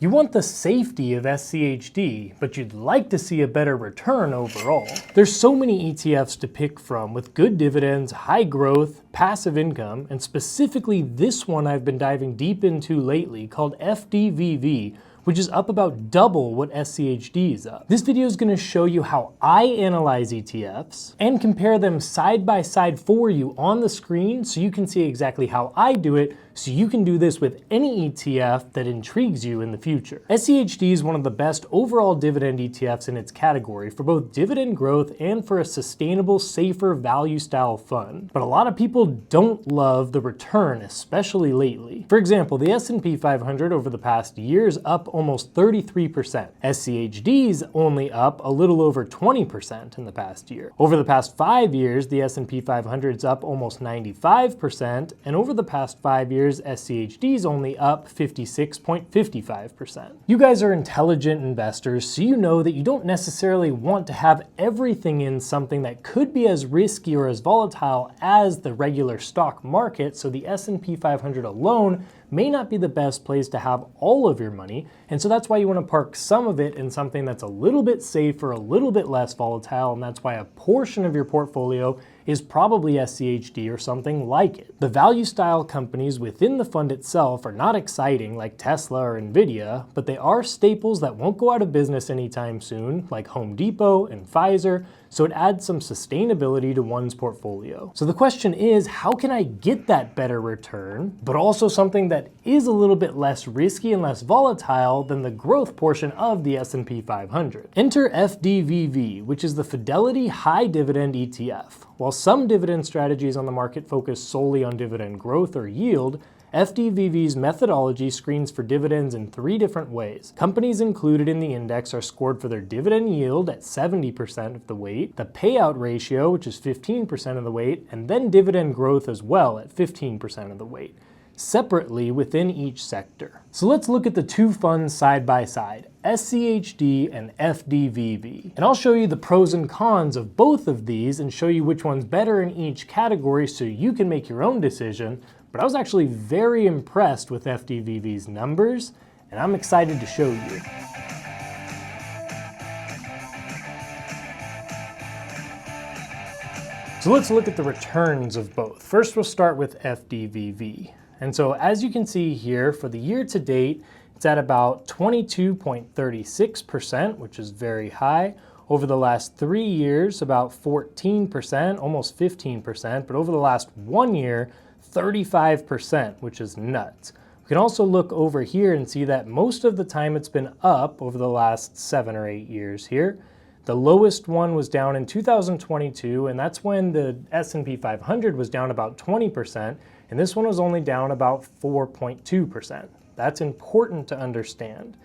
You want the safety of SCHD, but you'd like to see a better return overall. There's so many ETFs to pick from with good dividends, high growth, passive income, and specifically this one I've been diving deep into lately called FDVV, which is up about double what SCHD is up. This video is going to show you how I analyze ETFs and compare them side by side for you on the screen so you can see exactly how I do it, so you can do this with any ETF that intrigues you in the future. SCHD is one of the best overall dividend ETFs in its category for both dividend growth and for a sustainable, safer value style fund. But a lot of people don't love the return, especially lately. For example, the S&P 500 over the past year is up almost 33%. SCHD is only up a little over 20% in the past year. Over the past 5 years, the S&P 500 is up almost 95%, and over the past 5 years, SCHD is only up 56.55%. You guys are intelligent investors, so you know that you don't necessarily want to have everything in something that could be as risky or as volatile as the regular stock market, so the S&P 500 alone may not be the best place to have all of your money, and so that's why you want to park some of it in something that's a little bit safer, a little bit less volatile, and that's why a portion of your portfolio is probably SCHD or something like it. The value style companies within the fund itself are not exciting like Tesla or Nvidia, but they are staples that won't go out of business anytime soon, like Home Depot and Pfizer, so it adds some sustainability to one's portfolio. So the question is, how can I get that better return, but also something that is a little bit less risky and less volatile than the growth portion of the S&P 500? Enter FDVV, which is the Fidelity High Dividend ETF. While some dividend strategies on the market focus solely on dividend growth or yield, FDVV's methodology screens for dividends in 3 different ways. Companies included in the index are scored for their dividend yield at 70% of the weight, the payout ratio, which is 15% of the weight, and then dividend growth as well at 15% of the weight, separately within each sector. So let's look at the 2 funds side by side, SCHD and FDVV. And I'll show you the pros and cons of both of these and show you which one's better in each category so you can make your own decision. But I was actually very impressed with FDVV's numbers, and I'm excited to show you. So let's look at the returns of both. First, we'll start with FDVV. And so as you can see here, for the year to date, it's at about 22.36%, which is very high. Over the last 3 years, about 14%, almost 15%, but over the last 1 year, 35%, which is nuts. We can also look over here and see that most of the time it's been up over the last 7 or 8 years here. The lowest one was down in 2022, and that's when the S&P 500 was down about 20%, and this one was only down about 4.2%. That's important to understand.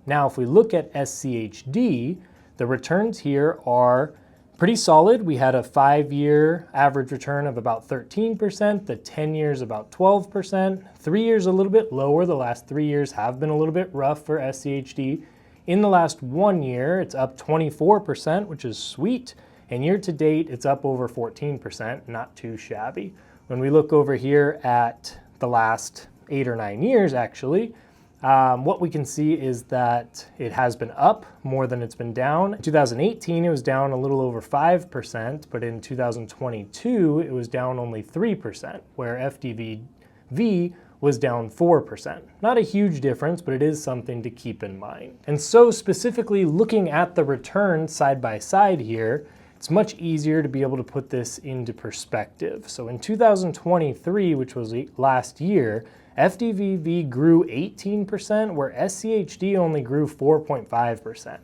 Now, if we look at SCHD, the returns here are pretty solid. We had a 5-year average return of about 13%, the 10 years about 12%, 3 years a little bit lower. The last 3 years have been a little bit rough for SCHD. In the last 1 year, it's up 24%, which is sweet, and year to date, it's up over 14%, not too shabby. When we look over here at the last 8 or 9 years, actually, what we can see is that it has been up more than it's been down. In 2018, it was down a little over 5%, but in 2022, it was down only 3%, where FDVV was down 4%. Not a huge difference, but it is something to keep in mind. And so specifically looking at the returns side by side here, it's much easier to be able to put this into perspective. So in 2023, which was last year, FDVV grew 18%, where SCHD only grew 4.5%.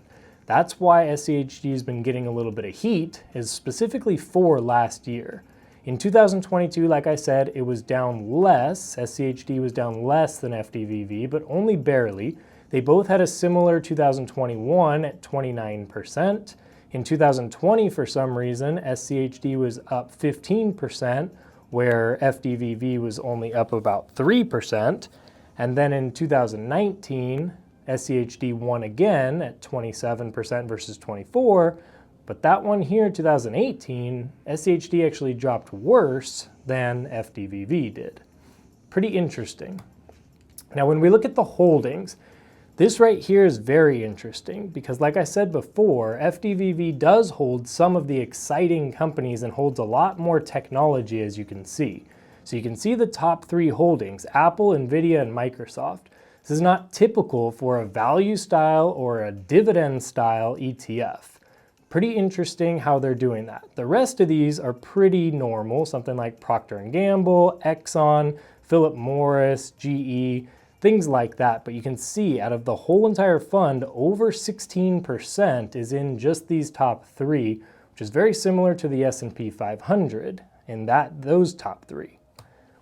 That's why SCHD has been getting a little bit of heat, is specifically for last year. In 2022, like I said, it was down less. SCHD was down less than FDVV, but only barely. They both had a similar 2021 at 29%. In 2020, for some reason, SCHD was up 15%, where FDVV was only up about 3%. And then in 2019, SCHD won again at 27% versus 24%. But that one here, 2018, SCHD actually dropped worse than FDVV did. Pretty interesting. Now, when we look at the holdings, This right here is very interesting because, like I said before, FDVV does hold some of the exciting companies and holds a lot more technology, as you can see. So you can see the top 3 holdings: Apple, Nvidia, and Microsoft. This is not typical for a value style or a dividend style ETF. Pretty interesting how they're doing that. The rest of these are pretty normal, something like Procter & Gamble, Exxon, Philip Morris, GE, things like that. But you can see out of the whole entire fund, over 16% is in just these top 3, which is very similar to the S&P 500 in those top 3.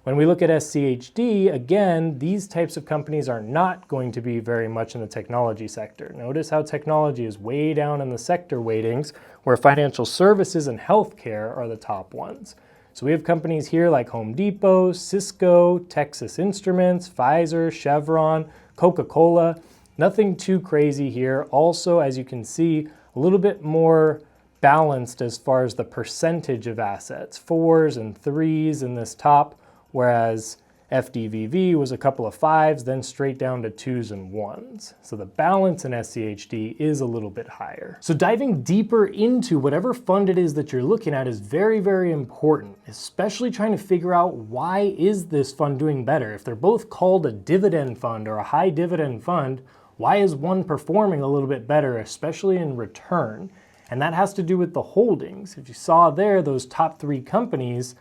When we look at SCHD, again, these types of companies are not going to be very much in the technology sector. Notice how technology is way down in the sector weightings, where financial services and healthcare are the top ones. So we have companies here like Home Depot, Cisco, Texas Instruments, Pfizer, Chevron, Coca-Cola. Nothing too crazy here. Also, as you can see, a little bit more balanced as far as the percentage of assets, 4s and 3s in this top, whereas FDVV was a couple of 5s, then straight down to 2s and 1s. So the balance in SCHD is a little bit higher. So diving deeper into whatever fund it is that you're looking at is very, very important, especially trying to figure out why is this fund doing better. If they're both called a dividend fund or a high dividend fund, why is one performing a little bit better, especially in return? And that has to do with the holdings. If you saw there, those top 3 companies,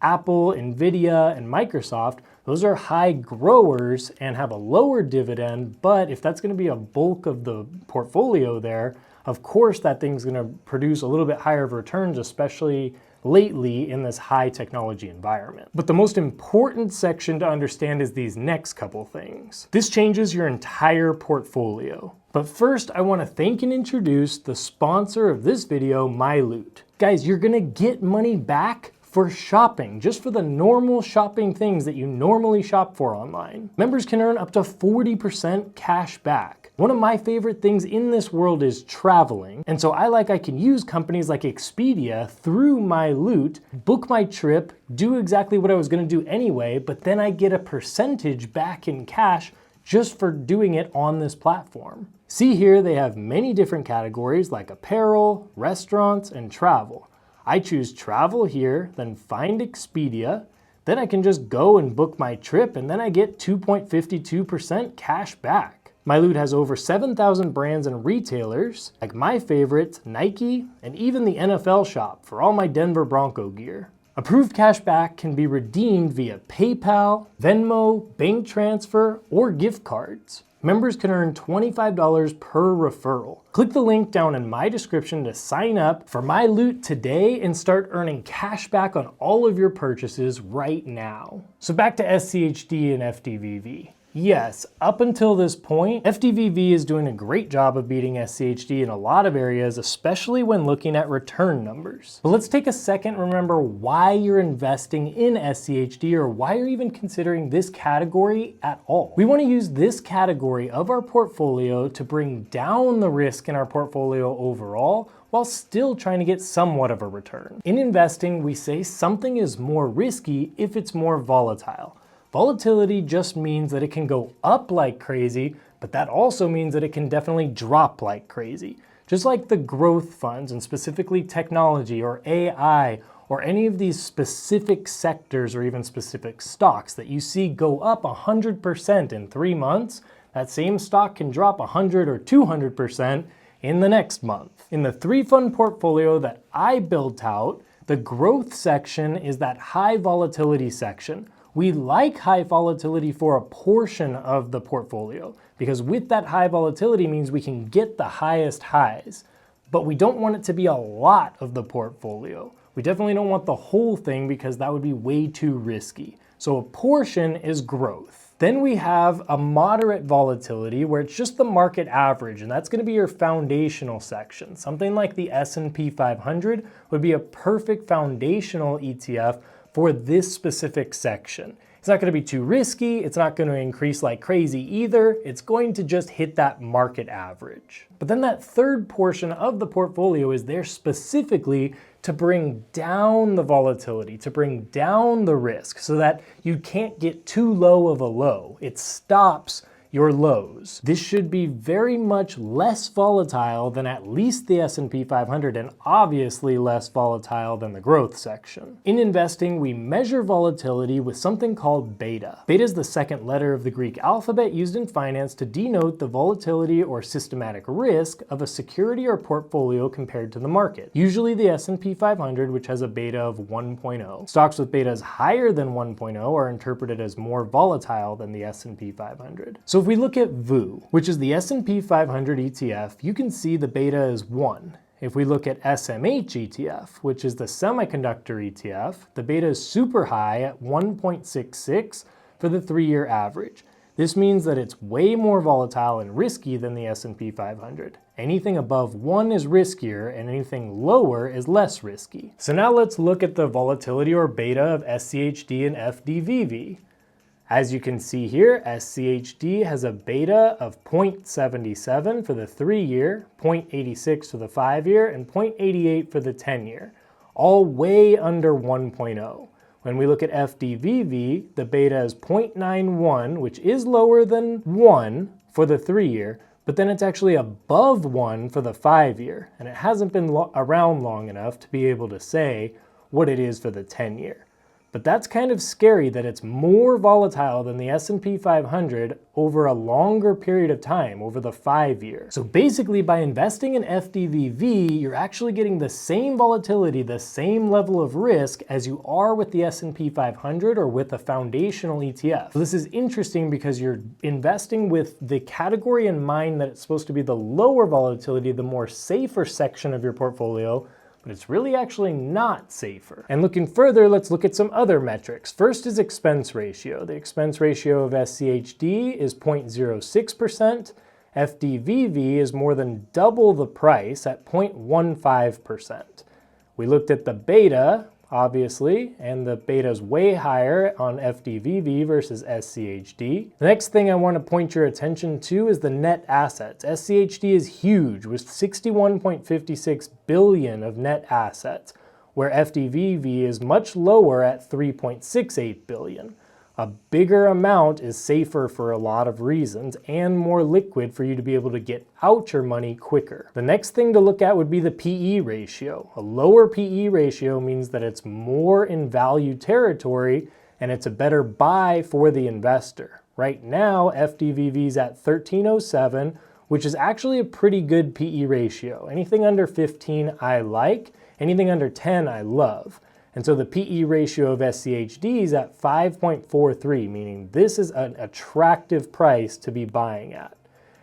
Apple, Nvidia, and Microsoft, those are high growers and have a lower dividend, but if that's going to be a bulk of the portfolio there, of course that thing's going to produce a little bit higher returns, especially lately in this high technology environment. But the most important section to understand is these next couple things. This changes your entire portfolio. But first, I want to thank and introduce the sponsor of this video, MyLoot. Guys, you're going to get money back for shopping, just for the normal shopping things that you normally shop for online. Members can earn up to 40% cash back. One of my favorite things in this world is traveling, and so I can use companies like Expedia through MyLoot, book my trip, do exactly what I was gonna do anyway, but then I get a percentage back in cash just for doing it on this platform. See here, they have many different categories like apparel, restaurants, and travel. I choose travel here, then find Expedia, then I can just go and book my trip, and then I get 2.52% cash back. MyLoot has over 7,000 brands and retailers, like my favorites, Nike, and even the NFL shop for all my Denver Bronco gear. Approved cash back can be redeemed via PayPal, Venmo, bank transfer, or gift cards. Members can earn $25 per referral. Click the link down in my description to sign up for MyLoot today and start earning cash back on all of your purchases right now. So back to SCHD and FDVV. Yes, up until this point, FDVV is doing a great job of beating SCHD in a lot of areas, especially when looking at return numbers. But let's take a second and remember why you're investing in SCHD or why you're even considering this category at all. We want to use this category of our portfolio to bring down the risk in our portfolio overall, while still trying to get somewhat of a return. In investing, we say something is more risky if it's more volatile. Volatility just means that it can go up like crazy, but that also means that it can definitely drop like crazy. Just like the growth funds, and specifically technology or AI or any of these specific sectors or even specific stocks that you see go up 100% in 3 months, that same stock can drop 100 or 200% in the next month. In the 3-fund portfolio that I built out, the growth section is that high volatility section. We like high volatility for a portion of the portfolio because with that high volatility means we can get the highest highs, but we don't want it to be a lot of the portfolio. We definitely don't want the whole thing because that would be way too risky. So a portion is growth. Then we have a moderate volatility where it's just the market average, and that's going to be your foundational section. Something like the S&P 500 would be a perfect foundational ETF for this specific section. It's not going to be too risky, it's not going to increase like crazy either, it's going to just hit that market average. But then that third portion of the portfolio is there specifically to bring down the volatility, to bring down the risk so that you can't get too low of a low. It stops your lows. This should be very much less volatile than at least the S&P 500 and obviously less volatile than the growth section. In investing, we measure volatility with something called beta. Beta is the second letter of the Greek alphabet used in finance to denote the volatility or systematic risk of a security or portfolio compared to the market. Usually the S&P 500, which has a beta of 1.0. Stocks with betas higher than 1.0 are interpreted as more volatile than the S&P 500. So if we look at VU, which is the S&P 500 ETF, you can see the beta is 1. If we look at SMH ETF, which is the semiconductor ETF, the beta is super high at 1.66 for the 3-year average. This means that it's way more volatile and risky than the S&P 500. Anything above 1 is riskier and anything lower is less risky. So now let's look at the volatility or beta of SCHD and FDVV. As you can see here, SCHD has a beta of 0.77 for the 3-year, 0.86 for the 5-year, and 0.88 for the 10-year, all way under 1.0. When we look at FDVV, the beta is 0.91, which is lower than 1 for the 3-year, but then it's actually above 1 for the 5-year, and it hasn't been around long enough to be able to say what it is for the 10-year. But that's kind of scary that it's more volatile than the S&P 500 over a longer period of time, over the 5-year. So basically by investing in FDVV, you're actually getting the same volatility, the same level of risk as you are with the S&P 500 or with a foundational ETF. So this is interesting because you're investing with the category in mind that it's supposed to be the lower volatility, the more safer section of your portfolio, but it's really actually not safer. And looking further, let's look at some other metrics. First is expense ratio. The expense ratio of SCHD is 0.06%. FDVV is more than double the price at 0.15%. We looked at the beta, obviously, and the beta is way higher on FDVV versus SCHD. The next thing I want to point your attention to is the net assets. SCHD is huge with 61.56 billion of net assets, where FDVV is much lower at 3.68 billion. A bigger amount is safer for a lot of reasons and more liquid for you to be able to get out your money quicker. The next thing to look at would be the PE ratio. A lower PE ratio means that it's more in value territory and it's a better buy for the investor. Right now, FDVV is at 1307, which is actually a pretty good PE ratio. Anything under 15 I like, anything under 10 I love. And so the PE ratio of SCHD is at 5.43, meaning this is an attractive price to be buying at.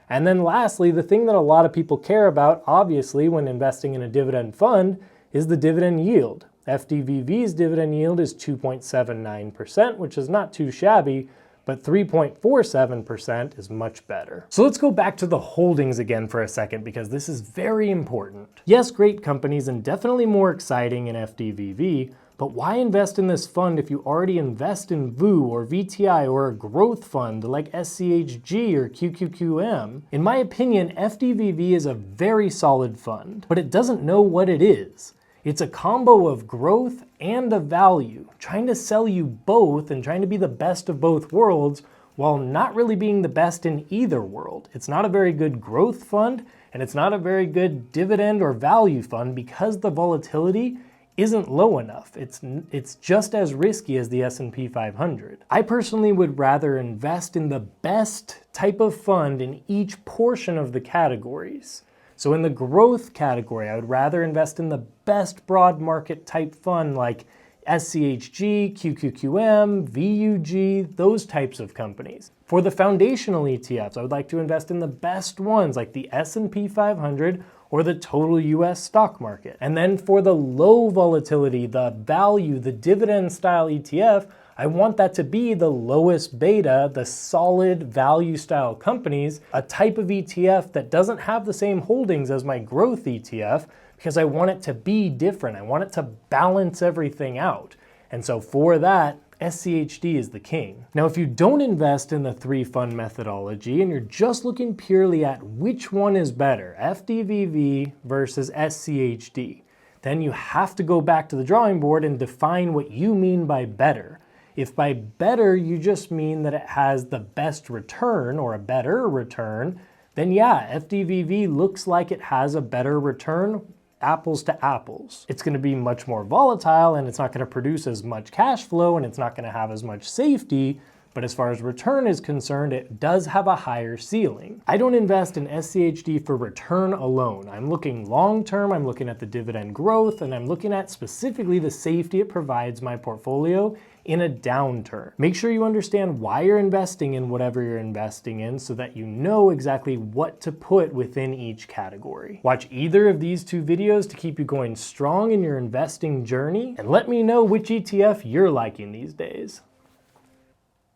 And then lastly, the thing that a lot of people care about, obviously, when investing in a dividend fund is the dividend yield. FDVV's dividend yield is 2.79%, which is not too shabby, but 3.47% is much better. So let's go back to the holdings again for a second because this is very important. Yes, great companies and definitely more exciting in FDVV, but why invest in this fund if you already invest in VU or VTI or a growth fund like SCHG or QQQM? In my opinion, FDVV is a very solid fund, but it doesn't know what it is. It's a combo of growth and of value, trying to sell you both and trying to be the best of both worlds while not really being the best in either world. It's not a very good growth fund and it's not a very good dividend or value fund because the volatility isn't low enough. It's just as risky as the S&P 500. I personally would rather invest in the best type of fund in each portion of the categories. So in the growth category, I would rather invest in the best broad market type fund like SCHG, QQQM, VUG, those types of companies. For the foundational ETFs, I would like to invest in the best ones like the S&P 500 or the total US stock market. And then for the low volatility, the value, the dividend style ETF, I want that to be the lowest beta, the solid value style companies, a type of ETF that doesn't have the same holdings as my growth ETF because I want it to be different. I want it to balance everything out. And so for that, SCHD is the king. Now, if you don't invest in the 3-fund methodology and you're just looking purely at which one is better, FDVV versus SCHD, then you have to go back to the drawing board and define what you mean by better. If by better you just mean that it has the best return or a better return, then yeah, FDVV looks like it has a better return, apples to apples. It's going to be much more volatile and it's not going to produce as much cash flow and it's not going to have as much safety, but as far as return is concerned, it does have a higher ceiling. I don't invest in SCHD for return alone. I'm looking long-term, I'm looking at the dividend growth, and I'm looking at specifically the safety it provides my portfolio in a downturn. Make sure you understand why you're investing in whatever you're investing in so that you know exactly what to put within each category. Watch either of these two videos to keep you going strong in your investing journey, and let me know which ETF you're liking these days.